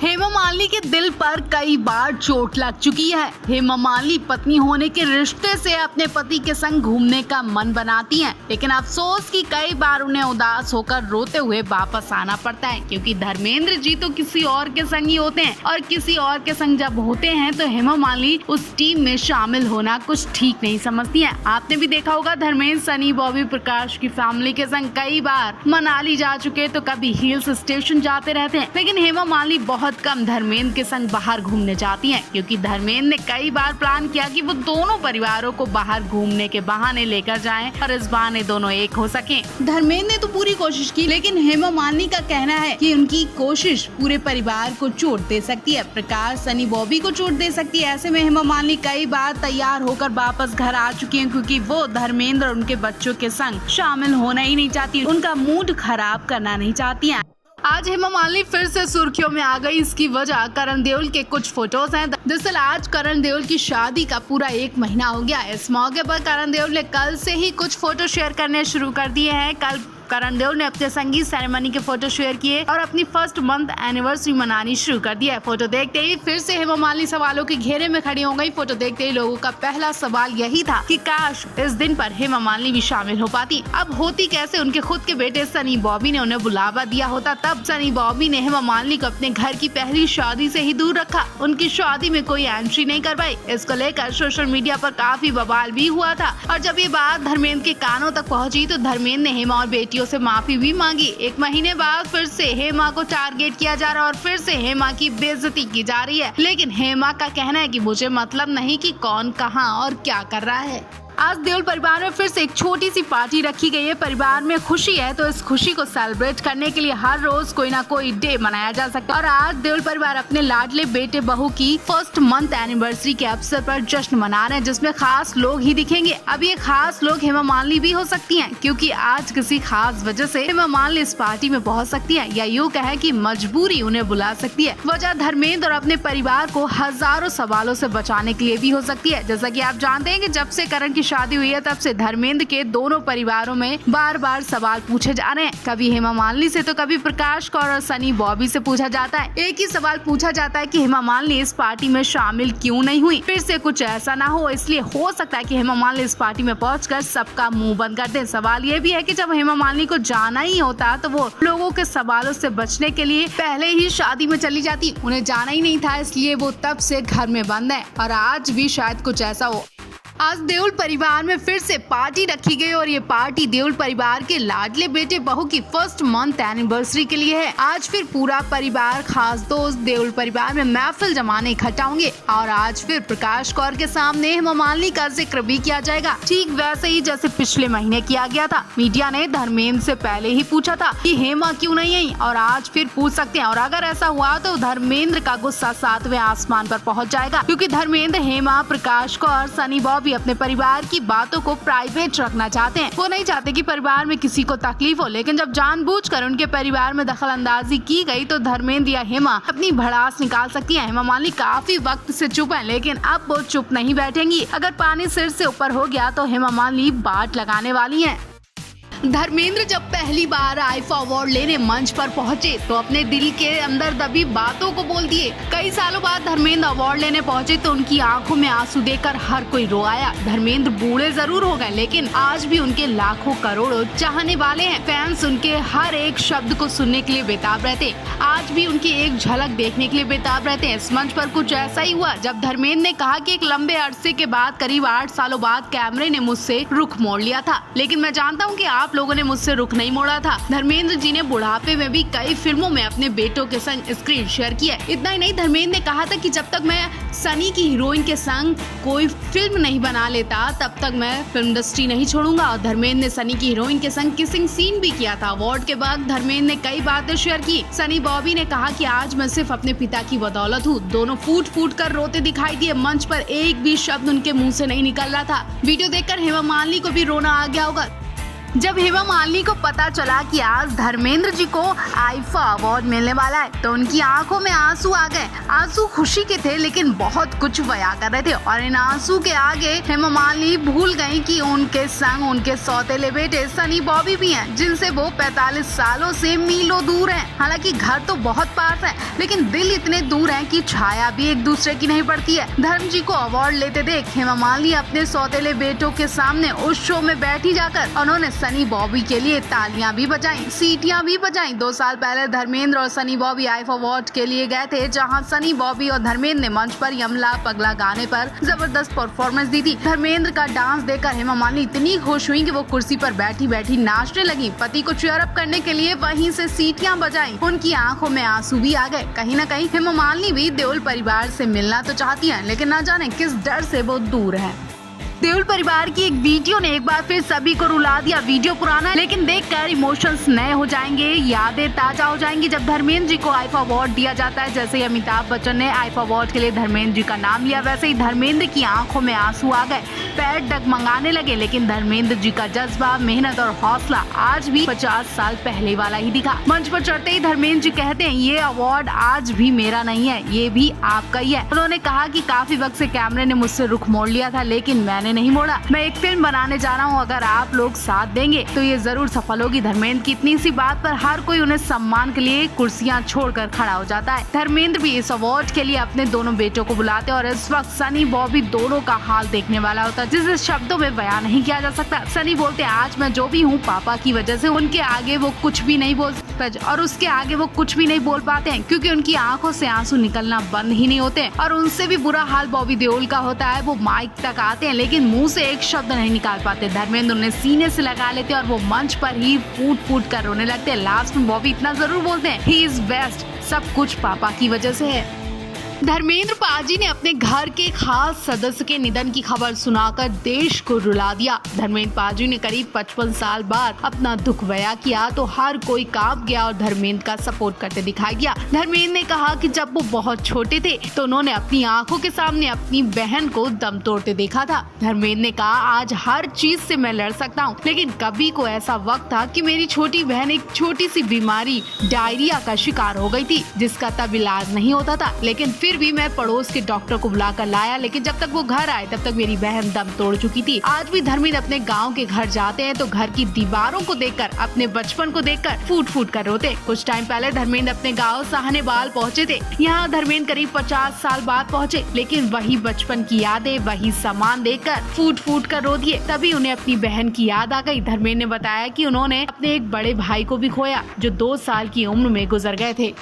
हेमा मालिनी के दिल पर कई बार चोट लग चुकी है। हेमा मालिनी पत्नी होने के रिश्ते से अपने पति के संग घूमने का मन बनाती हैं, लेकिन अफसोस कि कई बार उन्हें उदास होकर रोते हुए वापस आना पड़ता है, क्योंकि धर्मेंद्र जी तो किसी और के संग ही होते हैं और किसी और के संग जब होते हैं तो हेमा मालिनी उस टीम में शामिल होना कुछ ठीक नहीं समझती हैं। आपने भी देखा होगा धर्मेंद्र, सनी, बॉबी, प्रकाश की फैमिली के संग कई बार मनाली जा चुके तो कभी हिल्स स्टेशन जाते रहते हैं, लेकिन हेमा मालिनी बहुत कम धर्मेंद्र के संग बाहर घूमने जाती हैं, क्योंकि धर्मेंद्र ने कई बार प्लान किया कि वो दोनों परिवारों को बाहर घूमने के बहाने लेकर जाएं और इस बहाने दोनों एक हो सकें। धर्मेंद्र ने तो पूरी कोशिश की, लेकिन हेमा मालिनी का कहना है कि उनकी कोशिश पूरे परिवार को चोट दे सकती है, प्रकाश, सनी, बॉबी को चोट दे सकती है। ऐसे में हेमा मालिनी कई बार तैयार होकर वापस घर आ चुकी हैं, क्योंकि वो धर्मेंद्र और उनके बच्चों के संग शामिल होना ही नहीं चाहती, उनका मूड खराब करना नहीं चाहती हैं। आज हेमा मालिनी फिर से सुर्खियों में आ गई। इसकी वजह करण देओल के कुछ फोटोज हैं। दरअसल आज करण देओल की शादी का पूरा 1 महीना हो गया। इस मौके पर करण देओल ने कल से ही कुछ फोटो शेयर करने शुरू कर दिए हैं। कल करण देओल ने अपने संगीत सेरेमनी के फोटो शेयर किए और अपनी फर्स्ट मंथ एनिवर्सरी मनानी शुरू कर दिया है। फोटो देखते ही फिर से हेमा मालिनी सवालों के घेरे में खड़ी हो गई। फोटो देखते ही लोगों का पहला सवाल यही था कि काश इस दिन पर हेमा मालिनी भी शामिल हो पाती। अब होती कैसे, उनके खुद के बेटे सनी बॉबी ने उन्हें बुलावा दिया होता, तब सनी बॉबी ने हेमा मालिनी को अपने घर की पहली शादी से ही दूर रखा, उनकी शादी में कोई एंट्री नहीं करवाई। इसको लेकर सोशल मीडिया पर काफी बवाल भी हुआ था और जब ये बात धर्मेंद्र के कानों तक पहुंची तो धर्मेंद्र ने हेमा और बेटियों से माफी भी मांगी। 1 महीने बाद फिर से हेमा को टारगेट किया जा रहा है और फिर से हेमा की बेइज्जती की जा रही है, लेकिन हेमा का कहना है कि मुझे मतलब नहीं कि कौन कहां और क्या कर रहा है। आज देओल परिवार में फिर से एक छोटी सी पार्टी रखी गई है। परिवार में खुशी है तो इस खुशी को सेलिब्रेट करने के लिए हर रोज कोई ना कोई डे मनाया जा सकता है और आज देओल परिवार अपने लाडले बेटे बहू की फर्स्ट मंथ एनिवर्सरी के अवसर पर जश्न मना रहे हैं, जिसमें खास लोग ही दिखेंगे। अब ये खास लोग हेमा मालिनी भी हो सकती हैं, क्योंकि आज किसी खास वजह से हेमा मालिनी इस पार्टी में पहुंच सकती है, या यूँ कहें कि मजबूरी उन्हें बुला सकती है। वजह धर्मेंद्र और अपने परिवार को हजारों सवालों से बचाने के लिए भी हो सकती है। जैसा कि आप जानते हैं कि जब से करण की शादी हुई है तब से धर्मेंद्र के दोनों परिवारों में बार बार सवाल पूछे जा रहे हैं। कभी हेमा मालिनी से तो कभी प्रकाश कौर और सनी बॉबी से पूछा जाता है। एक ही सवाल पूछा जाता है कि हेमा मालिनी इस पार्टी में शामिल क्यों नहीं हुई। फिर से कुछ ऐसा ना हो, इसलिए हो सकता है कि हेमा मालिनी इस पार्टी में पहुंचकर सबका मुंह बंद कर दे। सवाल ये भी है कि जब हेमा मालिनी को जाना ही होता तो वो लोगों के सवालों से बचने के लिए पहले ही शादी में चली जाती। उन्हें जाना ही नहीं था, इसलिए वो तब से घर में बंद है और आज भी शायद कुछ ऐसा हो। आज देओल परिवार में फिर से पार्टी रखी गई और ये पार्टी देओल परिवार के लाडले बेटे बहू की फर्स्ट मंथ एनिवर्सरी के लिए है। आज फिर पूरा परिवार, खास दोस्त देओल परिवार में महफिल जमाने इकट्ठा होंगे और आज फिर प्रकाश कौर के सामने हेमा मालिनी का जिक्र भी किया जाएगा, ठीक वैसे ही जैसे पिछले महीने किया गया था। मीडिया ने धर्मेंद्र से पहले ही पूछा था कि हेमा क्यों नहीं आई और आज फिर पूछ सकते हैं, और अगर ऐसा हुआ तो धर्मेंद्र का गुस्सा 7वें आसमान पर पहुँच जाएगा, क्योंकि धर्मेंद्र, हेमा, प्रकाश कौर, सनी बॉबी अपने परिवार की बातों को प्राइवेट रखना चाहते हैं। वो नहीं चाहते कि परिवार में किसी को तकलीफ हो, लेकिन जब जानबूझकर उनके परिवार में दखल अंदाजी की गई तो धर्मेंद्र या हेमा अपनी भड़ास निकाल सकती है। हेमा मालिनी काफी वक्त से चुप है, लेकिन अब वो चुप नहीं बैठेंगी। अगर पानी सिर से ऊपर हो गया तो हेमा मालिनी बाट लगाने वाली है। धर्मेंद्र जब पहली बार आईफा अवार्ड लेने मंच पर पहुंचे तो अपने दिल के अंदर दबी बातों को बोल दिए। कई सालों बाद धर्मेंद्र अवार्ड लेने पहुंचे तो उनकी आंखों में आंसू देखकर हर कोई रो आया। धर्मेंद्र बूढ़े जरूर हो गए, लेकिन आज भी उनके लाखों करोड़ों चाहने वाले हैं। फैंस उनके हर एक शब्द को सुनने के लिए बेताब रहते, आज भी उनकी एक झलक देखने के लिए बेताब रहते हैं। इस मंच पर कुछ ऐसा ही हुआ जब धर्मेंद्र ने कहा कि एक लंबे अरसे के बाद, करीब 8 सालों बाद कैमरे ने मुझसे रुख मोड़ लिया था, लेकिन मैं जानता हूँ कि आप लोगों ने मुझसे रुख नहीं मोड़ा था। धर्मेंद्र जी ने बुढ़ापे में भी कई फिल्मों में अपने बेटों के संग स्क्रीन शेयर किया। इतना ही नहीं, धर्मेंद्र ने कहा था कि जब तक मैं सनी की हीरोइन के संग कोई फिल्म नहीं बना लेता तब तक मैं फिल्म इंडस्ट्री नहीं छोड़ूंगा। और धर्मेंद्र ने सनी की हीरोइन के संग किसिंग सीन भी किया था। अवार्ड के बाद धर्मेंद्र ने कई बातें शेयर की। सनी बॉबी ने कहा कि आज मैं सिर्फ अपने पिता की बदौलत हूँ। दोनों फूट फूट कर रोते दिखाई दिए। मंच पर एक भी शब्द उनके मुँह से नहीं निकल रहा था। वीडियो देखकर हेमा मालिनी को भी रोना आ गया होगा। जब हेमा मालिनी को पता चला कि आज धर्मेंद्र जी को आईफा अवार्ड मिलने वाला है तो उनकी आंखों में आंसू आ गए। आंसू खुशी के थे लेकिन बहुत कुछ बयां कर रहे थे और इन आंसू के आगे हेमा मालिनी भूल गयी कि उनके संग उनके सौतेले बेटे सनी बॉबी भी हैं, जिनसे वो 45 सालों से मीलों दूर हैं। हालांकि घर तो बहुत पास है लेकिन दिल इतने दूर हैं कि छाया भी एक दूसरे की नहीं पड़ती है। धर्म जी को अवार्ड लेते देख हेमा मालिनी अपने सौतेले बेटों के सामने उस शो में बैठी जाकर उन्होंने सनी बॉबी के लिए तालियां भी बजाई, सीटियां भी बजाई। 2 साल पहले धर्मेंद्र और सनी बॉबी आईफा अवार्ड के लिए गए थे, जहां सनी बॉबी और धर्मेंद्र ने मंच पर यमला पगला गाने पर जबरदस्त परफॉर्मेंस दी थी। धर्मेंद्र का डांस देखकर हेमा मालिनी इतनी खुश हुई कि वो कुर्सी पर बैठी बैठी नाचने लगी। पति को चीयर अप करने के लिए वहीं से सीटियां बजाई। उनकी आंखों में आंसू भी आ गए। कहीं न कहीं हेमा मालिनी भी देओल परिवार से मिलना तो चाहती है लेकिन न जाने किस डर से वो दूर है। देओल परिवार की एक वीडियो ने एक बार फिर सभी को रुला दिया। वीडियो पुराना है लेकिन देखकर इमोशंस नए हो जाएंगे, यादें ताजा हो जाएंगी। जब धर्मेंद्र जी को आईफा अवार्ड दिया जाता है, जैसे ही अमिताभ बच्चन ने आईफा अवार्ड के लिए धर्मेंद्र जी का नाम लिया, वैसे ही धर्मेंद्र की आंखों में आंसू आ गए, पैर डगमगाने लगे। लेकिन धर्मेंद्र जी का जज्बा, मेहनत और हौसला आज भी 50 साल पहले वाला ही दिखा। मंच पर चढ़ते ही धर्मेंद्र जी कहते हैं, ये अवार्ड आज भी मेरा नहीं है, ये भी आपका ही है। उन्होंने कहा कि काफी वक्त से कैमरे ने मुझसे रुख मोड़ लिया था लेकिन मैंने नहीं मोड़ा। मैं एक फिल्म बनाने जा रहा हूँ, अगर आप लोग साथ देंगे तो ये जरूर सफल होगी। धर्मेंद्र की इतनी सी बात पर हर कोई उन्हें सम्मान के लिए कुर्सियां छोड़कर खड़ा हो जाता है। धर्मेंद्र भी इस अवार्ड के लिए अपने दोनों बेटों को बुलाते और इस वक्त सनी बॉबी दोनों का हाल देखने वाला होता है, जिसे शब्दों में बयान नहीं किया जा सकता। सनी बोलते हैं, आज मैं जो भी हूँ पापा की वजह से। उनके आगे वो कुछ भी नहीं बोल सकता और उसके आगे वो कुछ भी नहीं बोल पाते हैं क्योंकि उनकी आंखों से आंसू निकलना बंद ही नहीं होते। और उनसे भी बुरा हाल बॉबी देओल का होता है। वो माइक तक आते हैं लेकिन मुंह से एक शब्द नहीं निकाल पाते। धर्मेंद्र उन्हें सीने से लगा लेते और वो मंच पर ही फूट फूट कर रोने लगते हैं। लास्ट में बॉबी इतना जरूर बोलते हैं, ही इज बेस्ट, सब कुछ पापा की वजह से है। धर्मेंद्र पाजी ने अपने घर के खास सदस्य के निधन की खबर सुनाकर देश को रुला दिया। धर्मेंद्र पाजी ने करीब 55 साल बाद अपना दुख बयां किया तो हर कोई कांप गया और धर्मेंद्र का सपोर्ट करते दिखाई दिया। धर्मेंद्र ने कहा कि जब वो बहुत छोटे थे तो उन्होंने अपनी आंखों के सामने अपनी बहन को दम तोड़ते देखा था। धर्मेंद्र ने कहा, आज हर चीज से मैं लड़ सकता हूँ लेकिन कभी को ऐसा वक्त था कि मेरी छोटी बहन एक छोटी सी बीमारी डायरिया का शिकार हो गई थी, जिसका तब इलाज नहीं होता था। लेकिन फिर भी मैं पड़ोस के डॉक्टर को बुलाकर लाया, लेकिन जब तक वो घर आए तब तक मेरी बहन दम तोड़ चुकी थी। आज भी धर्मेंद्र अपने गांव के घर जाते हैं तो घर की दीवारों को देखकर, अपने बचपन को देखकर फूट फूट कर रोते। कुछ टाइम पहले धर्मेंद्र अपने गांव साहनेवाल पहुंचे थे। यहाँ धर्मेंद्र करीब 50 साल बाद पहुंचे लेकिन वही बचपन की यादें, वही सामान देखकर फूट फूट कर रो दिए। तभी उन्हें अपनी बहन की याद आ गई। धर्मेंद्र ने बताया कि उन्होंने अपने एक बड़े भाई को भी खोया जो 2 साल की उम्र में गुजर गए थे।